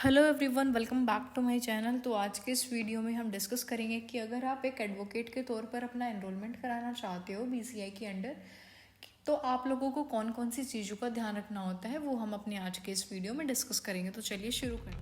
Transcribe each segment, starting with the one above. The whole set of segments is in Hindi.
Hello everyone, welcome back to my channel. तो आज के इस वीडियो में हम डिस्कस करेंगे कि अगर आप एक एडवोकेट के तौर पर अपना एनरोलमेंट कराना चाहते हो बीसीआई के अंडर, तो आप लोगों को कौन कौन सी चीज़ों का ध्यान रखना होता है वो हम अपने आज के इस वीडियो में डिस्कस करेंगे। तो चलिए शुरू करें।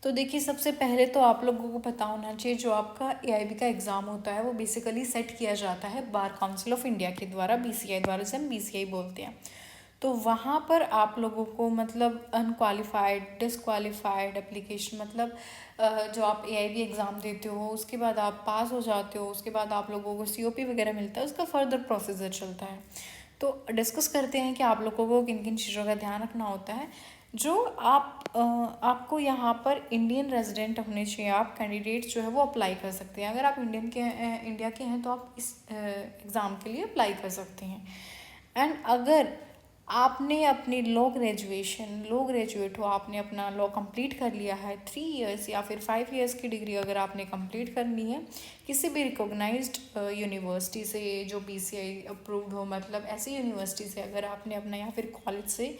तो देखिए, सबसे पहले तो आप लोगों को पता होना चाहिए जो आपका एआईबी का एग्ज़ाम होता है वो बेसिकली सेट किया जाता है बार काउंसिल ऑफ इंडिया के द्वारा, बीसीआई द्वारा, जिसे हम बीसीआई बोलते हैं। तो वहाँ पर आप लोगों को मतलब अनक्वालिफाइड, डिसक्वालिफाइड एप्लीकेशन, मतलब जो आप एआईबी एग्ज़ाम देते हो उसके बाद आप पास हो जाते हो, उसके बाद आप लोगों को सीओपी वगैरह मिलता है, उसका फर्दर प्रोसीजर चलता है। तो डिस्कस करते हैं कि आप लोगों को किन किन चीज़ों का ध्यान रखना होता है। जो आपको यहाँ पर इंडियन रेजिडेंट होने चाहिए, आप कैंडिडेट जो है वो अप्लाई कर सकते हैं। अगर आप इंडिया के हैं तो आप इस एग्ज़ाम के लिए अप्लाई कर सकते हैं। एंड अगर आपने अपनी लो ग्रेजुएट हो, आपने अपना लॉ कंप्लीट कर लिया है 3 इयर्स या फिर 5 इयर्स की डिग्री अगर आपने कंप्लीट करनी है किसी भी रिकॉग्नाइज्ड यूनिवर्सिटी से जो बीसीआई अप्रूव्ड हो, मतलब ऐसी यूनिवर्सिटी से अगर आपने अपना या फिर कॉलेज से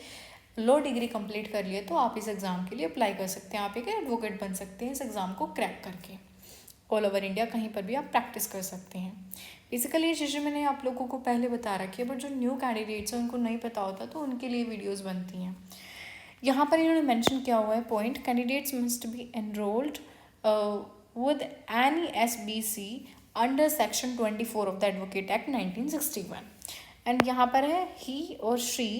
लो डिग्री कंप्लीट कर लिया तो आप इस एग्ज़ाम के लिए अप्लाई कर सकते हैं। आप एक एडवोकेट बन सकते हैं इस एग्ज़ाम को क्रैक करके। ऑल ओवर इंडिया कहीं पर भी आप प्रैक्टिस कर सकते हैं। बेसिकली ये चीज़ें मैंने आप लोगों को पहले बता रखी है, बट जो न्यू कैंडिडेट्स हैं उनको नहीं पता होता तो उनके लिए वीडियोस बनती हैं। यहाँ पर इन्होंने मेंशन किया हुआ है point, candidates must be enrolled with any SBC under section 24 of the advocate act 1961। And यहाँ पर है ही और she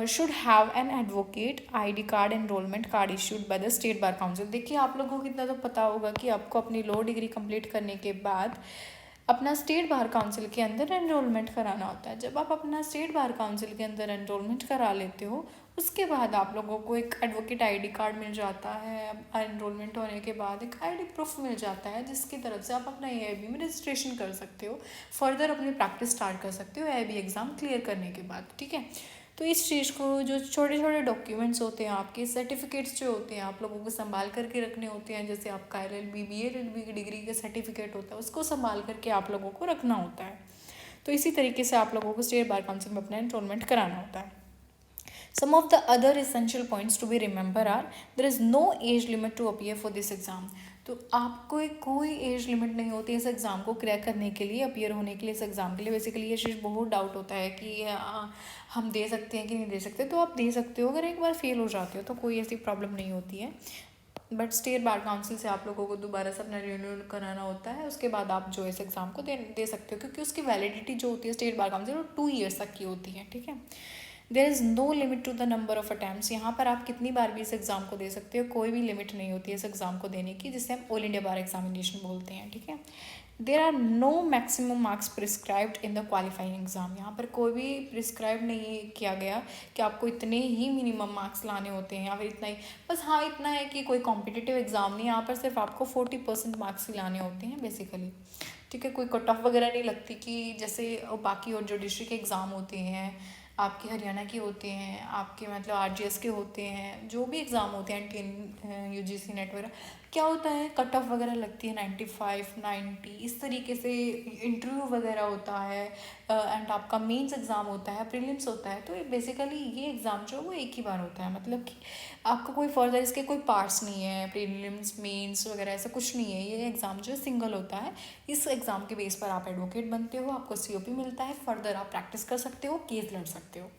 should have an advocate ID card, enrolment card issued by the state bar council. देखिए, आप लोगों को इतना तो पता होगा कि आपको अपनी लॉ डिग्री कंप्लीट करने के बाद अपना स्टेट बार काउंसिल के अंदर एनरोलमेंट कराना होता है। जब आप अपना स्टेट बार काउंसिल के अंदर एनरोलमेंट करा लेते हो उसके बाद आप लोगों को एक एडवोकेट आईडी कार्ड मिल जाता है। एनरोलमेंट होने के बाद एक आईडी प्रूफ मिल जाता है जिसकी तरफ से आप अपना एआईबी में रजिस्ट्रेशन कर सकते हो, फर्दर अपनी प्रैक्टिस स्टार्ट कर सकते हो एआईबी एग्ज़ाम क्लियर करने के बाद। ठीक है, तो इस चीज़ को, जो छोटे छोटे डॉक्यूमेंट्स होते हैं, आपके सर्टिफिकेट्स जो होते हैं आप लोगों को संभाल करके रखने होते हैं। जैसे आपका एलएलबी, बीएलएलबी की डिग्री का सर्टिफिकेट होता है, उसको संभाल करके आप लोगों को रखना होता है। तो इसी तरीके से आप लोगों को स्टेट बार काउंसिल में अपना एनरोलमेंट कराना होता है। Some of the other essential points to be remember are there is no age limit to appear for this exam। तो आपको कोई एज लिमिट नहीं होती इस एग्ज़ाम को क्रैक करने के लिए, अपियर होने के लिए इस एग्ज़ाम के लिए। बेसिकली ये चीज़ बहुत डाउट होता है कि हम दे सकते हैं कि नहीं दे सकते। तो आप दे सकते हो, अगर एक बार फेल हो जाते हो तो कोई ऐसी प्रॉब्लम नहीं होती है। बट स्टेट बार काउंसिल से आप लोगों को दोबारा से अपना रिन्यू कराना होता है, उसके बाद आप जो इस एग्ज़ाम को दे सकते हो, क्योंकि उसकी वैलिडिटी जो होती है स्टेट बार काउंसिल वो 2 ईयर्स तक की होती है। ठीक है, there is no limit to the number of attempts. यहाँ पर आप कितनी बार भी इस एग्ज़ाम को दे सकते हो, कोई भी लिमिट नहीं होती है इस एग्ज़ाम को देने की, जिसे हम ऑल इंडिया बार एग्जामिनेशन बोलते हैं। ठीक है, there are no maximum marks prescribed in the qualifying exam. यहाँ पर कोई भी प्रिस्क्राइब नहीं किया गया कि आपको इतने ही मिनिमम मार्क्स लाने होते हैं या फिर इतना ही। बस हाँ, इतना है कि कोई कॉम्पिटिटिव एग्ज़ाम नहीं, यहाँ पर सिर्फ आपको 40% मार्क्स ही लाने होते हैं बेसिकली। ठीक है, कोई कट ऑफ वगैरह नहीं लगती कि जैसे बाकी और जो डिस्ट्रिक्ट एग्ज़ाम होते हैं, आपके हरियाणा के होते हैं, आपके मतलब आरजीएस के होते हैं, जो भी एग्ज़ाम होते हैं टीएन यूजीसी नेट वगैरह, क्या होता है कट ऑफ वगैरह लगती है 95, 90, इस तरीके से इंटरव्यू वगैरह होता है। एंड आपका मेंस एग्ज़ाम होता है, प्रीलिम्स होता है। तो बेसिकली ये एग्ज़ाम जो है वो एक ही बार होता है, मतलब कि आपका कोई फर्दर इसके कोई पार्ट्स नहीं है, प्रीलिम्स मेंस वगैरह ऐसा कुछ नहीं है। ये एग्ज़ाम जो है सिंगल होता है। इस एग्ज़ाम के बेस पर आप एडवोकेट बनते हो, आपको सीओपी मिलता है, फर्दर आप प्रैक्टिस कर सकते हो, केस लड़ सकते हो।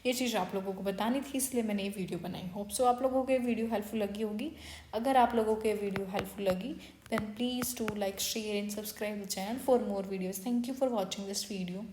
ये चीज़ आप लोगों को बतानी थी, इसलिए मैंने ये वीडियो बनाई। होप सो आप लोगों को ये वीडियो हेल्पफुल लगी होगी। अगर आप लोगों को ये वीडियो हेल्पफुल लगी then please do like, share and subscribe the channel for more videos. Thank you for watching this video.